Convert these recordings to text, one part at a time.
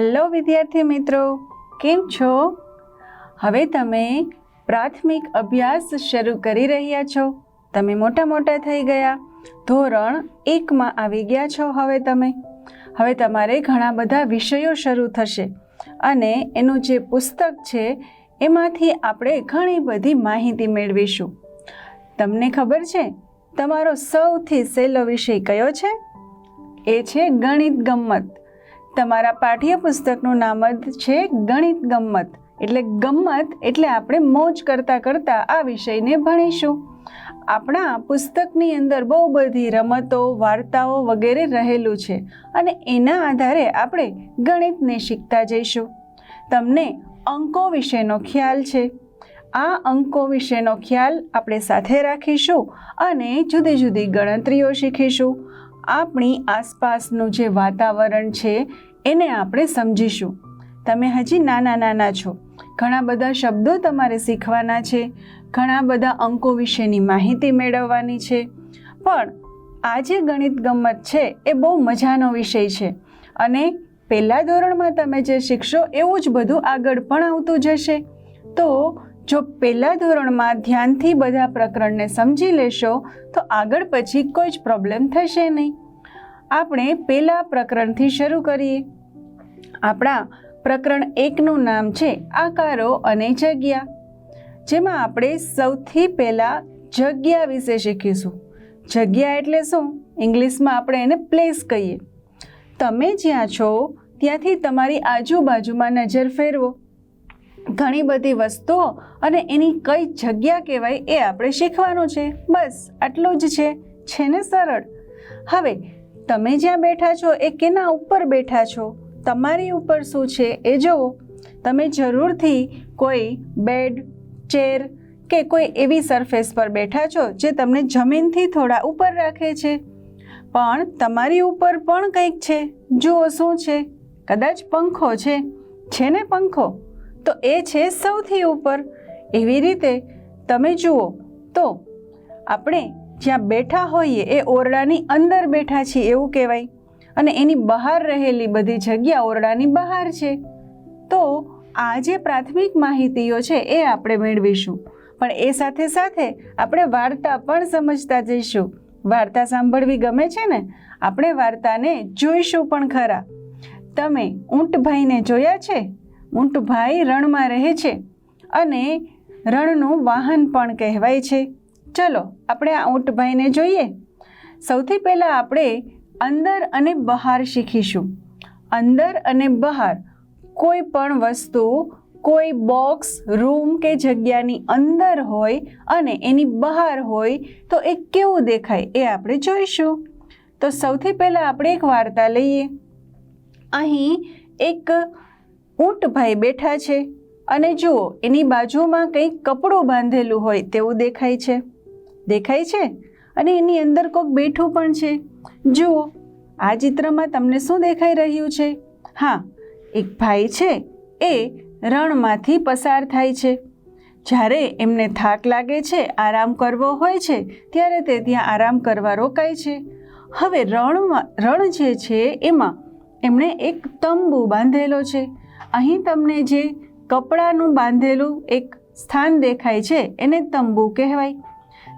Hello વિદ્યાર્થી મિત્રો, કેમ છો? હવે તમે પ્રાથમિક અભ્યાસ શરૂ કરી રહ્યા છો. તમે મોટા થઈ ગયા, ધોરણ 1માં આવી ગયા છો. હવે તમારે ઘણા બધા વિષયો શરૂ થશે અને એનું જે પુસ્તક છે એમાંથી આપણે ઘણી બધી માહિતી મેળવીશું. તમને ખબર છે તમારો સૌથી સહેલો વિષય કયો છે? એ છે ગણિત ગમ્મત. તમારા પાઠ્યપુસ્તકનું નામ જ છે ગણિત ગમ્મત. એટલે ગમ્મત એટલે આપણે મોજ કરતાં કરતાં આ વિષયને ભણીશું. આપણા પુસ્તકની અંદર બહુ બધી રમતો, વાર્તાઓ વગેરે રહેલું છે અને એના આધારે આપણે ગણિતને શીખતા જઈશું. તમને અંકો વિશેનો ખ્યાલ છે. આ અંકો વિશેનો ખ્યાલ આપણે સાથે રાખીશું અને જુદી જુદી ગણતરીઓ શીખીશું. આપણી આસપાસનું જે વાતાવરણ છે એને આપણે સમજીશું. તમે હજી નાના છો, ઘણા બધા શબ્દો તમારે શીખવાના છે, ઘણા બધા અંકો વિશેની માહિતી મેળવવાની છે. પણ આ જે ગણિત ગમ્મત છે એ બહુ મજાનો વિષય છે અને પહેલા ધોરણમાં તમે જે શીખશો એવું જ બધું આગળ પણ આવતું જશે. તો જો પહેલા ધોરણમાં ધ્યાનથી બધા પ્રકરણને સમજી લેશો તો આગળ પછી કોઈ જ પ્રોબ્લેમ થશે નહીં. આપણે પહેલા પ્રકરણથી શરૂ કરીએ. આપણા પ્રકરણ 1નું નામ છે આકારો અને જગ્યા, જેમાં આપણે સૌથી પહેલાં જગ્યા વિશે શીખીશું. જગ્યા એટલે શું? ઇંગ્લિશમાં આપણે એને પ્લેસ કહીએ. તમે જ્યાં છો ત્યાંથી તમારી આજુબાજુમાં નજર ફેરવો. ઘણી બધી વસ્તુઓ અને એની કઈ જગ્યા કહેવાય એ આપણે શીખવાનું છે. બસ આટલું જ છે ને સરળ? હવે તમે જ્યાં બેઠા છો એ કેના ઉપર બેઠા છો? તમારી ઉપર શું છે એ જુઓ. તમે જરૂરથી કોઈ બેડ, ચેર કે કોઈ એવી સરફેસ પર બેઠા છો જે તમને જમીનથી થોડા ઉપર રાખે છે. પણ તમારી ઉપર પણ કંઈક છે. જુઓ શું છે? કદાચ પંખો છે ને પંખો? તો એ છે સૌથી ઉપર. એવી રીતે તમે જુઓ તો આપણે જ્યાં બેઠા હોઈએ એ ઓરડાની અંદર બેઠા છીએ એવું કહેવાય અને એની બહાર રહેલી બધી જગ્યા ઓરડાની બહાર છે. તો આ જે પ્રાથમિક માહિતીઓ છે એ આપણે મેળવીશું. પણ એ સાથે સાથે આપણે વાર્તા પણ સમજતા જઈશું. વાર્તા સાંભળવી ગમે છે ને? આપણે વાર્તાને જોઈશું પણ ખરા. તમે ઊંટભાઈને જોયા છે? ઊંટભાઈ રણમાં રહે છે અને રણનું વાહન પણ કહેવાય છે. ચલો આપણે આ ઊંટભાઈને જોઈએ. સૌથી પહેલાં આપણે અંદર અને બહાર શીખીશું. અંદર અને બહાર કોઈ પણ વસ્તુ કોઈ બોક્સ, રૂમ કે જગ્યાની અંદર હોય અને એની બહાર હોય તો એ કેવું દેખાય એ આપણે જોઈશું. તો સૌથી પહેલાં આપણે એક વાર્તા લઈએ. અહીં એક ઊંટભાઈ બેઠા છે અને જુઓ એની બાજુમાં કંઈક કપડું બાંધેલું હોય તેવું દેખાય છે અને એની અંદર કોઈક બેઠું પણ છે. જુઓ આ ચિત્રમાં તમને શું દેખાઈ રહ્યું છે? હા, એક ભાઈ છે એ રણમાંથી પસાર થાય છે. જ્યારે એમને થાક લાગે છે, આરામ કરવો હોય છે ત્યારે તે ત્યાં આરામ કરવા રોકાય છે. હવે રણ જે છે એમાં એમણે એક તંબુ બાંધેલો છે. અહીં તમને જે કપડાનું બાંધેલું એક સ્થાન દેખાય છે એને તંબુ કહેવાય.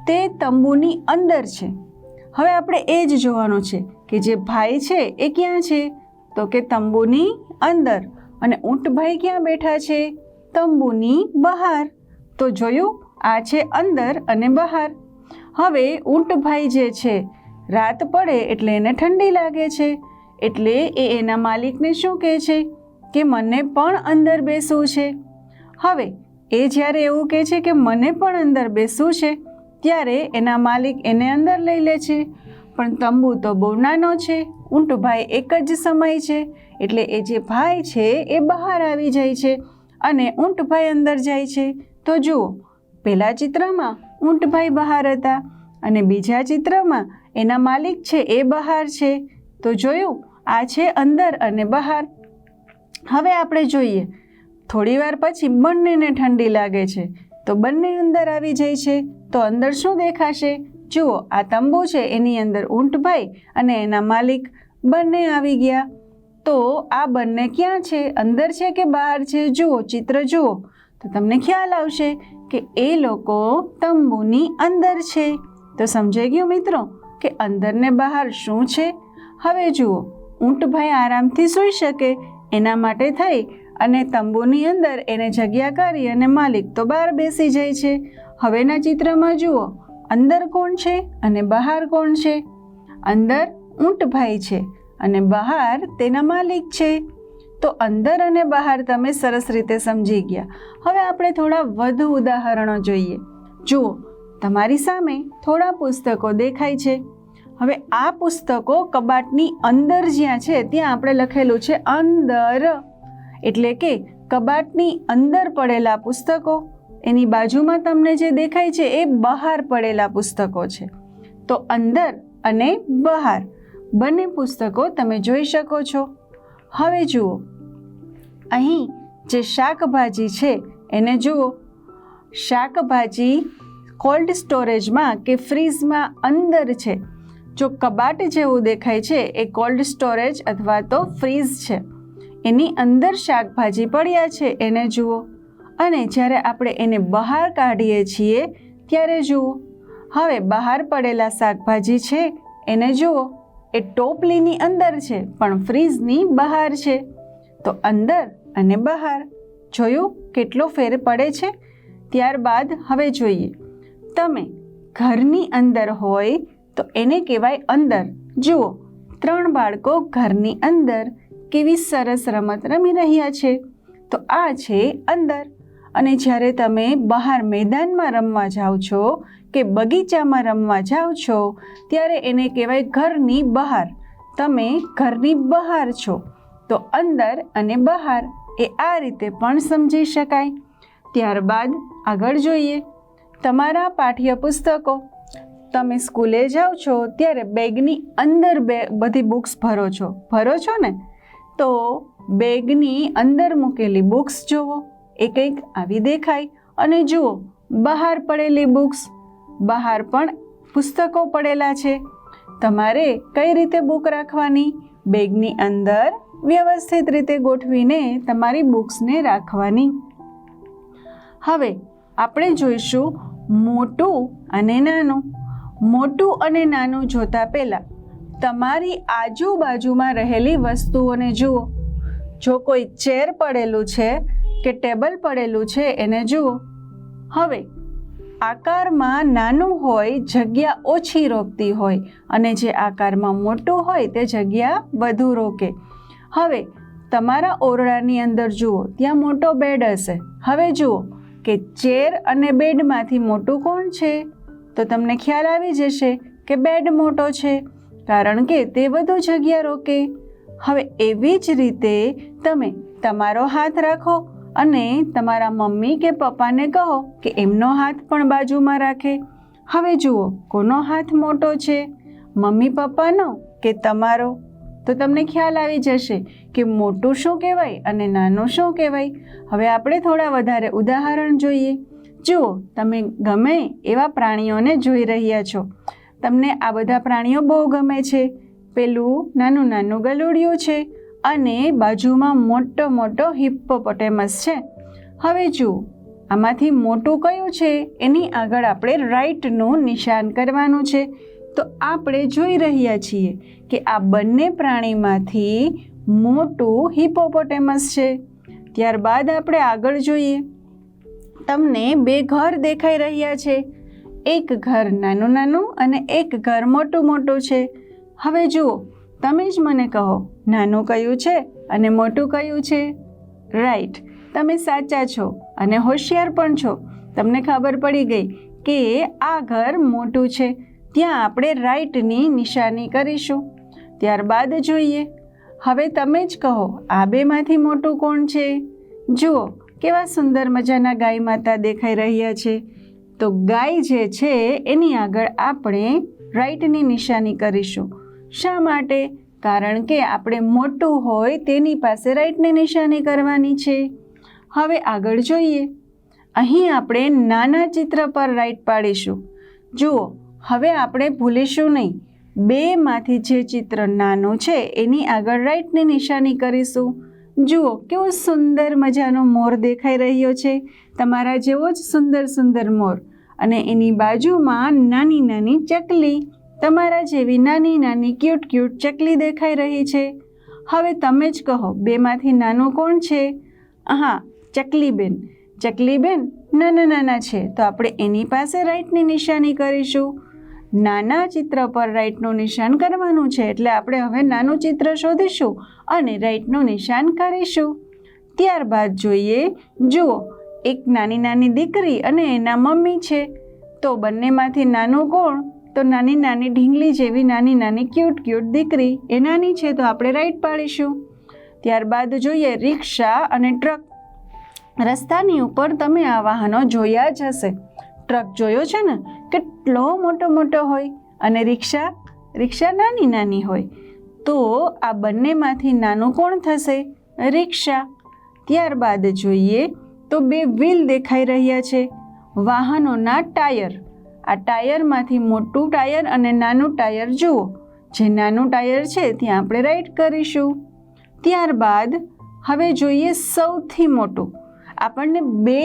તે તંબુની અંદર છે. હવે આપણે એ જ જોવાનું છે કે જે ભાઈ છે એ ક્યાં છે? તો કે તંબુની અંદર. અને ઊંટભાઈ ક્યાં બેઠા છે? તંબુની બહાર. તો જોયું, આ છે અંદર અને બહાર. હવે ઊંટભાઈ જે છે રાત પડે એટલે એને ઠંડી લાગે છે એટલે એ એના માલિકને શું કહે છે કે મને પણ અંદર બેસવું છે. હવે એ જ્યારે એવું કહે છે કે મને પણ અંદર બેસવું છે ત્યારે એના માલિક એને અંદર લઈ લે છે. પણ તંબુ તો બહુ નાનો છે. ઊંટભાઈ એક જ સમય છે એટલે એ જે ભાઈ છે એ બહાર આવી જાય છે અને ઊંટભાઈ અંદર જાય છે. તો જુઓ, પહેલા ચિત્રમાં ઊંટભાઈ બહાર હતા અને બીજા ચિત્રમાં એના માલિક છે એ બહાર છે. તો જોયું, આ છે અંદર અને બહાર. હવે આપણે જોઈએ, થોડી વાર પછી બંનેને ઠંડી લાગે છે તો બંને અંદર આવી જાય છે. તો અંદર શું દેખાશે? જુઓ, આ તંબુ છે એની અંદર ઊંટભાઈ અને એના માલિક બંને આવી ગયા. તો આ બંને ક્યાં છે, અંદર છે કે બહાર છે? જુઓ, ચિત્ર જુઓ તો તમને ખ્યાલ આવશે કે એ લોકો તંબુની અંદર છે. તો સમજાઈ ગયું મિત્રો કે અંદર ને બહાર શું છે? હવે જુઓ, ઊંટભાઈ આરામથી સૂઈ શકે એના માટે થઈ અને તંબુની અંદર એને જગ્યા કરી અને માલિક તો બહાર બેસી જાય છે. હવેના ચિત્રમાં જુઓ, અંદર કોણ છે અને બહાર કોણ છે? અંદર ઊંટભાઈ છે અને બહાર તેના માલિક છે. તો અંદર અને બહાર તમે સરસ રીતે સમજી ગયા. હવે આપણે થોડા વધુ ઉદાહરણો જોઈએ. જુઓ, તમારી સામે થોડા પુસ્તકો દેખાય છે. હવે આ પુસ્તકો કબાટની અંદર જ્યાં છે ત્યાં આપણે લખેલું છે અંદર, એટલે કે કબાટની અંદર પડેલા પુસ્તકો. એની બાજુમાં તમને જે દેખાય છે એ બહાર પડેલા પુસ્તકો છે. તો અંદર અને બહાર બંને પુસ્તકો તમે જોઈ શકો છો. હવે જુઓ, અહીં જે શાકભાજી છે એને જુઓ. શાકભાજી કોલ્ડ સ્ટોરેજમાં કે ફ્રીઝમાં અંદર છે. જો કબાટ જેવું દેખાય છે એ કોલ્ડ સ્ટોરેજ અથવા તો ફ્રીઝ છે. એની અંદર શાકભાજી પડ્યા છે એને જુઓ. અને જ્યારે આપણે એને બહાર કાઢીએ છીએ ત્યારે જુઓ, હવે બહાર પડેલા શાકભાજી છે એને જુઓ. એ ટોપલીની અંદર છે પણ ફ્રીઝની બહાર છે. તો અંદર અને બહાર જોયું કેટલો ફેર પડે છે. ત્યારબાદ હવે જોઈએ, તમે ઘરની અંદર હોય તો એને કહેવાય અંદર. જુઓ, 3 બાળકો ઘરની અંદર કેવી સરસ રમત રમી રહ્યા છે. તો આ છે અંદર. અને જ્યારે તમે બહાર મેદાનમાં રમવા જાઓ છો કે બગીચામાં રમવા જાઓ છો ત્યારે એને કહેવાય ઘરની બહાર. તમે ઘરની બહાર છો. તો અંદર અને બહાર એ આ રીતે પણ સમજી શકાય. ત્યારબાદ આગળ જોઈએ, તમારા પાઠ્યપુસ્તકો. તમે સ્કૂલે જાઓ છો ત્યારે બેગની અંદર બધી બુક્સ ભરો છો ને? તો બેગની અંદર મૂકેલી બુક્સ જુઓ, એ કંઈક આવી દેખાય. અને જુઓ, બહાર પડેલી બુક્સ, બહાર પણ પુસ્તકો પડેલા છે. તમારે કઈ રીતે બુક રાખવાની? બેગની અંદર વ્યવસ્થિત રીતે ગોઠવીને તમારી બુક્સને રાખવાની. હવે આપણે જોઈશું મોટું અને નાનું. મોટું અને નાનું જોતા પહેલાં તમારી આજુબાજુમાં રહેલી વસ્તુઓને જુઓ. જો કોઈ ચેર પડેલું છે કે ટેબલ પડેલું છે એને જુઓ. હવે આકારમાં નાનું હોય જગ્યા ઓછી રોકતી હોય અને જે આકારમાં મોટું હોય તે જગ્યા વધુ રોકે. હવે તમારા ઓરડાની અંદર જુઓ, ત્યાં મોટો બેડ હશે. હવે જુઓ કે ચેર અને બેડમાંથી મોટું કોણ છે? તો તમને ખ્યાલ આવી જશે કે બેડ મોટો છે, કારણ કે તે વધુ જગ્યા રોકે. હવે એવી જ રીતે તમે તમારો હાથ રાખો અને તમારા મમ્મી કે પપ્પાને કહો કે એમનો હાથ પણ બાજુમાં રાખે. હવે જુઓ, કોનો હાથ મોટો છે? મમ્મી પપ્પાનો કે તમારો? તો તમને ખ્યાલ આવી જશે કે મોટું શું કહેવાય અને નાનું શું કહેવાય. હવે આપણે થોડા વધારે ઉદાહરણ જોઈએ. જુઓ, તમે ગમે એવા પ્રાણીઓને જોઈ રહ્યા છો. તમને આ બધા પ્રાણીઓ બહુ ગમે છે. પેલું નાનું નાનું ગલુડિયું છે અને બાજુમાં મોટો મોટો હિપ્પોપોટેમસ છે. હવે જુઓ, આમાંથી મોટું કયું છે એની આગળ આપણે રાઈટનું નિશાન કરવાનું છે. તો આપણે જોઈ રહ્યા છીએ કે આ બંને પ્રાણીમાંથી મોટું હિપ્પોપોટેમસ છે. ત્યારબાદ આપણે આગળ જોઈએ, તમને 2 ઘર દેખાઈ રહ્યા છે. એક ઘર નાનું નાનું અને એક ઘર મોટું મોટું છે. હવે જુઓ, તમે જ મને કહો, નાનું કયું છે અને મોટું કયું છે? રાઈટ, તમે સાચા છો અને હોશિયાર પણ છો. તમને ખબર પડી ગઈ કે આ ઘર મોટું છે. ત્યાં આપણે રાઈટની નિશાની કરીશું. ત્યારબાદ જોઈએ, હવે તમે જ કહો, આ બેમાંથી મોટું કોણ છે? જુઓ, કેવા સુંદર મજાના ગાય માતા દેખાઈ રહ્યા છે. તો ગાય જે છે એની આગળ આપણે રાઈટની નિશાની કરીશું. શા માટે? કારણ કે આપણે મોટું હોય તેની પાસે રાઈટની નિશાની કરવાની છે. હવે આગળ જોઈએ, અહીં આપણે નાના ચિત્ર પર રાઈટ પાડીશું. જુઓ, હવે આપણે ભૂલીશું નહીં. બેમાંથી જે ચિત્ર નાનું છે એની આગળ રાઈટની નિશાની કરીશું. જુઓ કેવો સુંદર મજાનો મોર દેખાઈ રહ્યો છે, તમારા જેવો જ સુંદર સુંદર મોર, અને એની બાજુમાં નાની નાની ચકલી, તમારા જેવી નાની નાની ક્યુટ ક્યુટ ચકલી દેખાઈ રહી છે. હવે તમે જ કહો, બેમાંથી નાનું કોણ છે? હા, ચકલીબેન. ચકલીબેન નાના નાના છે, તો આપણે એની પાસે રાઈટની નિશાની કરીશું. નાના ચિત્ર પર રાઈટનું નિશાન કરવાનું છે, એટલે આપણે હવે નાનું ચિત્ર શોધીશું અને રાઈટનું નિશાન કરીશું. ત્યારબાદ જોઈએ, જુઓ એક નાની નાની દીકરી અને એના મમ્મી છે, તો બંનેમાંથી નાનું કોણ? તો નાની નાની ઢીંગલી જેવી નાની નાની ક્યુટ ક્યુટ દીકરી, એ નાની છે, તો આપણે રાઈટ પાડીશું. ત્યારબાદ જોઈએ રિક્ષા અને ટ્રક. રસ્તાની ઉપર તમે આ વાહનો જોયા જ હશે. ટ્રક જોયો છે ને, કેટલો મોટો મોટો હોય, અને રિક્ષા નાની નાની હોય. તો આ બંનેમાંથી નાનું કોણ થશે? રિક્ષા. ત્યારબાદ જોઈએ તો બે વ્હીલ દેખાઈ રહ્યા છે, વાહનોના ટાયર. આ ટાયરમાંથી મોટું ટાયર અને નાનું ટાયર જુઓ. જે નાનું ટાયર છે ત્યાં આપણે રાઈટ કરીશું. ત્યારબાદ હવે જોઈએ સૌથી મોટું. આપણને બે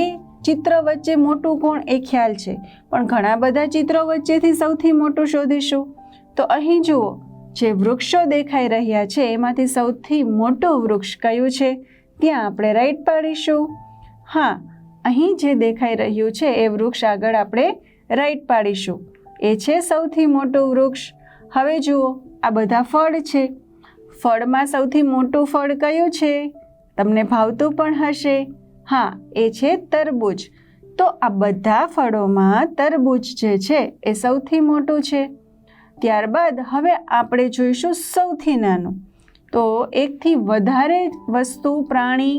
ચિત્ર વચ્ચે મોટું કોણ એ ખ્યાલ છે, પણ ઘણા બધા ચિત્રો વચ્ચેથી સૌથી મોટું શોધીશું. તો અહીં જુઓ, જે વૃક્ષો દેખાઈ રહ્યા છે એમાંથી સૌથી મોટું વૃક્ષ કયું છે? ત્યાં આપણે રાઈટ પાડીશું. હા, અહીં જે દેખાઈ રહ્યું છે એ વૃક્ષ આગળ આપણે રાઈટ પાડીશું. એ છે સૌથી મોટું વૃક્ષ. હવે જુઓ, આ બધા ફળ છે. ફળમાં સૌથી મોટું ફળ કયું છે? તમને ભાવતું પણ હશે. હા, એ છે તરબૂચ. તો આ બધા ફળોમાં તરબૂચ જે છે એ સૌથી મોટું છે. ત્યારબાદ હવે આપણે જોઈશું સૌથી નાનું. તો એકથી વધારે વસ્તુ, પ્રાણી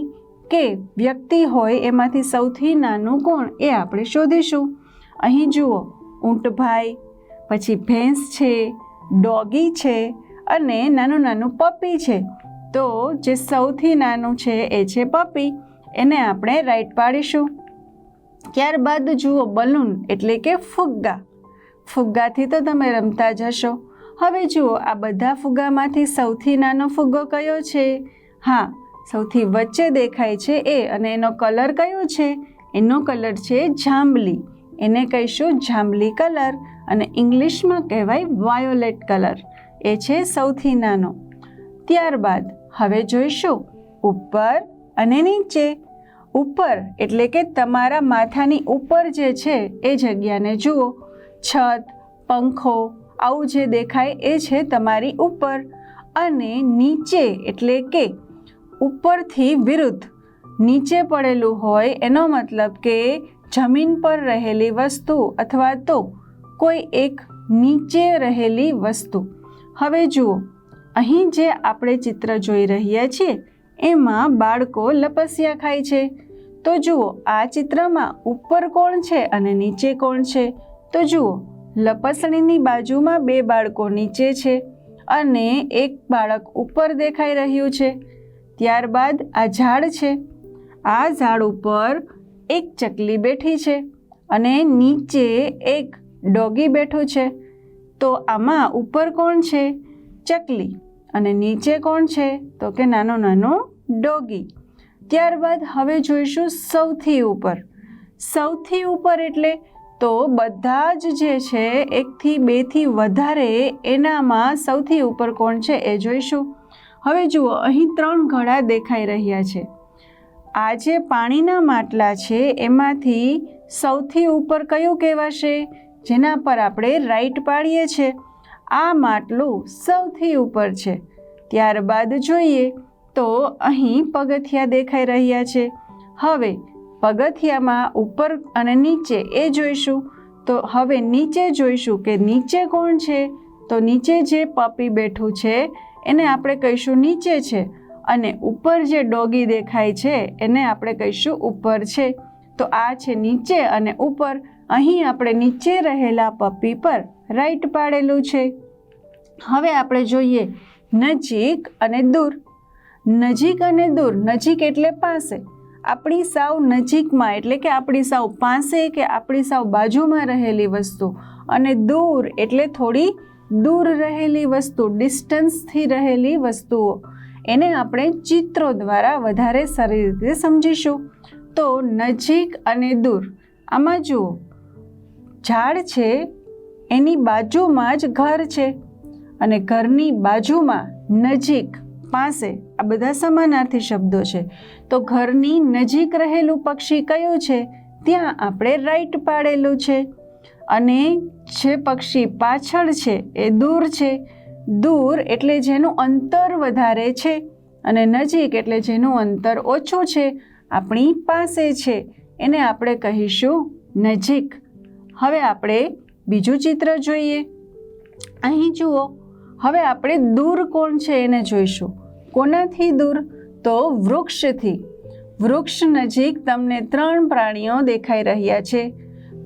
કે વ્યક્તિ હોય એમાંથી સૌથી નાનું કોણ એ આપણે શોધીશું. અહીં જુઓ, ઊંટભાઈ, પછી ભેંસ છે, ડોગી છે અને નાનું નાનું પપ્પી છે. તો જે સૌથી નાનું છે એ છે પપ્પી, એને આપણે રાઈટ પાડીશું. ત્યારબાદ જુઓ બલૂન એટલે કે ફુગ્ગા. ફુગ્ગાથી તો તમે રમતા જ હશો. હવે જુઓ, આ બધા ફુગ્ગામાંથી સૌથી નાનો ફુગ્ગો કયો છે? હા, સૌથી વચ્ચે દેખાય છે એ, અને એનો કલર કયો છે? એનો કલર છે જાંબલી. એને કહીશું જાંબલી કલર, અને ઇંગ્લિશમાં કહેવાય વાયોલેટ કલર. એ છે સૌથી નાનો. ત્યારબાદ હવે જોઈશું ઉપર અને નીચે. ઉપર એટલે કે તમારા માથાની ઉપર જે છે એ જગ્યાને જુઓ. છત, પંખો, આવું જે દેખાય એ છે તમારી ઉપર. અને નીચે એટલે કે ઉપરથી વિરુદ્ધ નીચે પડેલું હોય, એનો મતલબ કે જમીન પર રહેલી વસ્તુ અથવા તો કોઈ એક નીચે રહેલી વસ્તુ. હવે જુઓ, અહીં જે આપણે ચિત્ર જોઈ રહ્યા છીએ એમાં બાળકો લપસ્યા ખાય છે. તો જુઓ, આ ચિત્રમાં ઉપર કોણ છે અને નીચે કોણ છે? તો જુઓ, લપસણીની બાજુમાં બે બાળકો નીચે છે અને એક બાળક ઉપર દેખાઈ રહ્યું છે. ત્યારબાદ આ ઝાડ છે. આ ઝાડ ઉપર એક ચકલી બેઠી છે અને નીચે એક ડોગી બેઠું છે. તો આમાં ઉપર કોણ છે? ચકલી. અને નીચે કોણ છે? તો કે નાનો નાનો ડોગી. ત્યારબાદ હવે જોઈશું સૌથી ઉપર. સૌથી ઉપર એટલે તો બધા જ જે છે એકથી બેથી વધારે, એનામાં સૌથી ઉપર કોણ છે એ જોઈશું. હવે જુઓ, અહીં 3 ઘડા દેખાઈ રહ્યા છે. આ જે પાણીના માટલા છે એમાંથી સૌથી ઉપર કયું કહેવાશે? જેના પર આપણે રાઈટ પાડીએ છીએ. આ માટલું સૌથી ઉપર છે. ત્યારબાદ જોઈએ તો અહીં પગથિયા દેખાઈ રહ્યા છે. હવે પગથિયામાં ઉપર અને નીચે એ જોઈશું. તો હવે નીચે જોઈશું કે નીચે કોણ છે? તો નીચે જે પપી બેઠું છે એને આપણે કહીશું નીચે છે, અને ઉપર જે ડોગી દેખાય છે એને આપણે કહીશું ઉપર છે. તો આ છે નીચે અને ઉપર. અહીં આપણે નીચે રહેલા પપી પર રાઈટ પાડેલું છે. હવે આપણે જોઈએ નજીક અને દૂર. નજીક અને દૂર. નજીક એટલે પાસે, આપણી સાવ નજીકમાં એટલે કે આપણી સાવ પાસે કે આપણી સાવ બાજુમાં રહેલી વસ્તુ. અને દૂર એટલે થોડી દૂર રહેલી વસ્તુ, ડિસ્ટન્સથી રહેલી વસ્તુઓ, એને આપણે ચિત્રો દ્વારા વધારે સારી રીતે સમજીશું. તો નજીક અને દૂર, આમાં જુઓ, ઝાડ છે એની બાજુમાં જ ઘર છે, અને ઘરની બાજુમાં, નજીક, પાસે, આ બધા સમાનાર્થી શબ્દો છે. તો ઘરની નજીક રહેલું પક્ષી કયું છે? ત્યાં આપણે રાઈટ પાડેલું છે. અને જે પક્ષી પાછળ છે એ દૂર છે. દૂર એટલે જેનું અંતર વધારે છે, અને નજીક એટલે જેનું અંતર ઓછું છે, આપણી પાસે છે, એને આપણે કહીશું નજીક. હવે આપણે બીજું ચિત્ર જોઈએ. અહીં જુઓ, હવે આપણે દૂર કોણ છે એને જોઈશું. કોનાથી દૂર? તો વૃક્ષથી. વૃક્ષ નજીક તમને 3 પ્રાણીઓ દેખાઈ રહ્યા છે.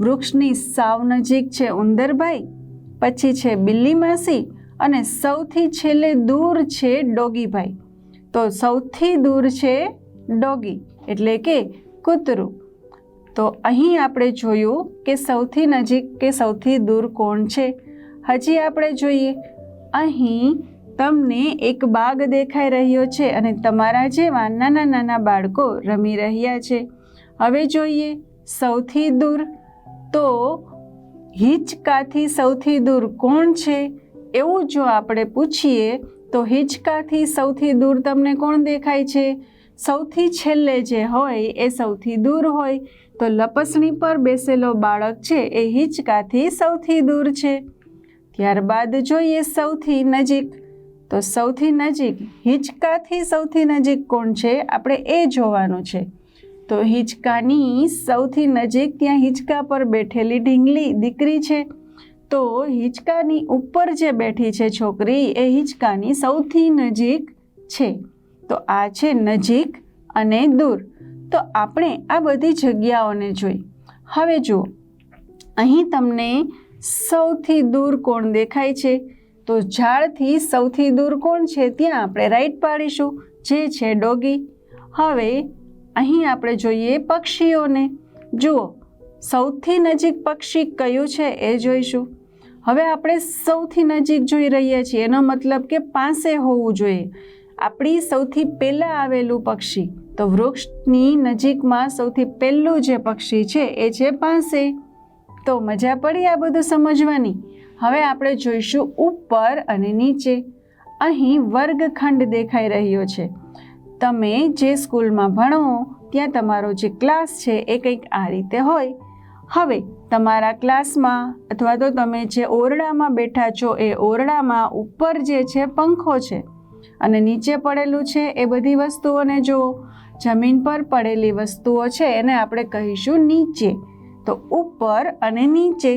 વૃક્ષની સાવ નજીક છે ઉંદરભાઈ, પછી છે બિલ્લી માસી, અને સૌથી છેલ્લે દૂર છે ડોગીભાઈ. તો સૌથી દૂર છે ડોગી એટલે કે કૂતરું. તો અહીં આપણે જોયું કે સૌથી નજીક કે સૌથી દૂર કોણ છે. હજી આપણે જોઈએ, અહીં તમને એક બાગ દેખાઈ રહ્યો છે અને તમારા જેવા નાના નાના બાળકો રમી રહ્યા છે. હવે જોઈએ સૌથી દૂર. તો હિંચકાથી સૌથી દૂર કોણ છે એવું જો આપણે પૂછીએ તો હિંચકાથી સૌથી દૂર તમને કોણ દેખાય છે? સૌથી છેલ્લે જે હોય એ સૌથી દૂર હોય. તો લપસણી પર બેસેલો બાળક છે એ હિંચકાથી સૌથી દૂર છે. ત્યારબાદ જોઈએ સૌથી નજીક. તો સૌથી નજીક, હિંચકાથી સૌથી નજીક કોણ છે આપણે એ જોવાનું છે. તો હિંચકાની સૌથી નજીક ત્યાં હિંચકા પર બેઠેલી ઢીંગલી દીકરી છે. તો હિંચકાની ઉપર જે બેઠી છે છોકરી એ હિંચકાની સૌથી નજીક છે. તો આ છે નજીક અને દૂર. તો આપણે આ બધી જગ્યાઓને જોઈ. હવે જુઓ, અહીં તમને સૌથી દૂર કોણ દેખાય છે? તો ઝાડથી સૌથી દૂર કોણ છે ત્યાં આપણે રાઈટ પાડીશું, જે છે ડોગી. હવે અહીં આપણે જોઈએ પક્ષીઓને. જુઓ, સૌથી નજીક પક્ષી કયું છે એ જોઈશું. હવે આપણે સૌથી નજીક જોઈ રહ્યા છીએ, એનો મતલબ કે પાસે હોવું જોઈએ. આપણી સૌથી પહેલાં આવેલું પક્ષી, તો વૃક્ષની નજીકમાં સૌથી પહેલું જે પક્ષી છે એ છે પાસે. તો મજા પડી આ બધું સમજવાની. હવે આપણે જોઈશું ઉપર અને નીચે. અહીં વર્ગખંડ દેખાઈ રહ્યો છે. તમે જે સ્કૂલમાં ભણો ત્યાં તમારો જે ક્લાસ છે એ કંઈક આ રીતે હોય. હવે તમારા ક્લાસમાં અથવા તો તમે જે ઓરડામાં બેઠા છો એ ઓરડામાં ઉપર જે છે પંખો છે, અને નીચે પડેલું છે એ બધી વસ્તુઓને જુઓ. જમીન પર પડેલી વસ્તુઓ છે એને આપણે કહીશું નીચે. તો ઉપર અને નીચે.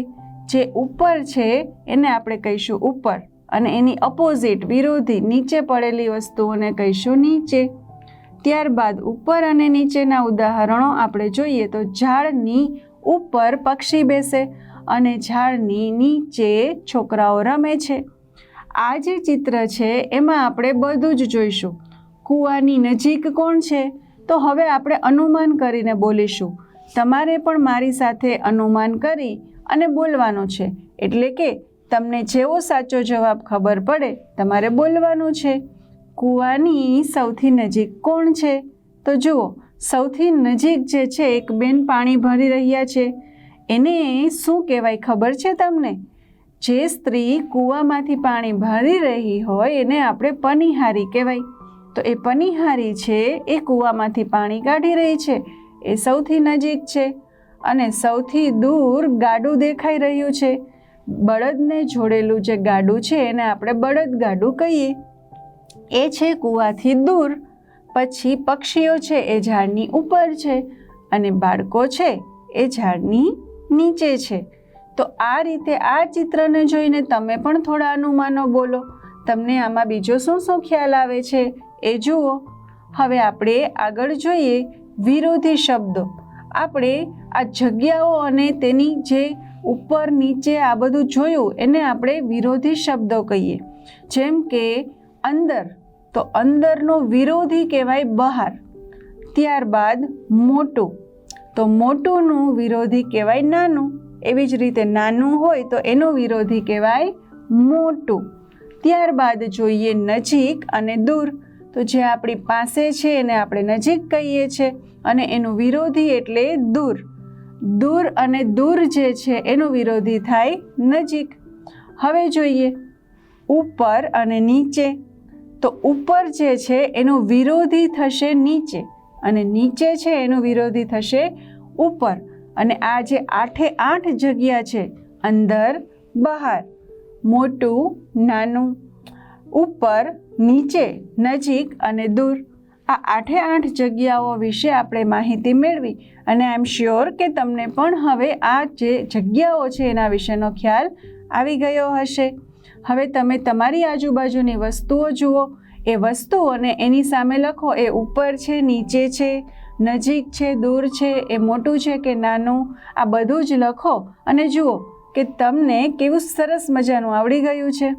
જે ઉપર છે એને આપણે કહીશું ઉપર, અને એની અપોઝિટ વિરોધી નીચે પડેલી વસ્તુઓને કહીશું નીચે. ત્યારબાદ ઉપર અને નીચેના ઉદાહરણો આપણે જોઈએ તો ઝાડની ઉપર પક્ષી બેસે અને ઝાડની નીચે છોકરાઓ રમે છે. આ જે ચિત્ર છે એમાં આપણે બધું જ જોઈશું. કૂવાની નજીક કોણ છે? તો હવે આપણે અનુમાન કરીને બોલીશું. તમારે પણ મારી સાથે અનુમાન કરી અને બોલવાનું છે. એટલે કે તમને જેવો સાચો જવાબ ખબર પડે તમારે બોલવાનું છે. કૂવાની સૌથી નજીક કોણ છે? તો જુઓ, સૌથી નજીક જે છે એક બેન પાણી ભરી રહ્યા છે. એને શું કહેવાય ખબર છે તમને? જે સ્ત્રી કૂવામાંથી પાણી ભરી રહી હોય એને આપણે પનિહારી કહેવાય. તો એ પનિહારી છે એ કૂવામાંથી પાણી કાઢી રહી છે, એ સૌથી નજીક છે. અને સૌથી દૂર ગાડું દેખાઈ રહ્યું છે. બળદને જોડેલું જે ગાડું છે એને આપણે બળદગાડું કહીએ. એ છે કૂવાથી દૂર. પછી પક્ષીઓ છે એ ઝાડની ઉપર છે, અને બાળકો છે એ ઝાડની નીચે છે. તો આ રીતે આ ચિત્રને જોઈને તમે પણ થોડા અનુમાનો બોલો. તમને આમાં બીજો શું શું ખ્યાલ આવે છે એ જુઓ. હવે આપણે આગળ જોઈએ વિરોધી શબ્દો. આપણે આ જગ્યાઓ અને તેની જે ઉપર નીચે આ બધું જોયું એને આપણે વિરોધી શબ્દો કહીએ. જેમ કે અંદર, તો અંદરનો વિરોધી કહેવાય બહાર. ત્યારબાદ મોટું, તો મોટુંનું વિરોધી કહેવાય નાનું. એવી જ રીતે નાનું હોય તો એનો વિરોધી કહેવાય મોટું. ત્યારબાદ જોઈએ નજીક અને દૂર. તો જે આપણી પાસે છે એને આપણે નજીક કહીએ છીએ અને એનું વિરોધી એટલે દૂર. દૂર અને દૂર જે છે એનું વિરોધી થાય નજીક. હવે જોઈએ ઉપર અને નીચે. તો ઉપર જે છે એનું વિરોધી થશે નીચે અને નીચે છે એનું વિરોધી થશે ઉપર. અને આ જે 8 એ 8 જગ્યા છે, અંદર બહાર, મોટું નાનું, ઉપર નીચે, નજીક અને દૂર, આ 8 એ 8 જગ્યાઓ વિશે આપણે માહિતી મેળવી અને આઈ એમ શ્યોર કે તમને પણ હવે આ જે જગ્યાઓ છે એના વિશેનો ખ્યાલ આવી ગયો હશે. હવે તમે તમારી આજુબાજુની વસ્તુઓ જુઓ, એ વસ્તુઓને એની સામે લખો. એ ઉપર છે, નીચે છે, નજીક છે, દૂર છે, એ મોટું છે કે નાનું, આ બધું જ લખો અને જુઓ કે તમને કેવું સરસ મજાનું આવડી ગયું છે.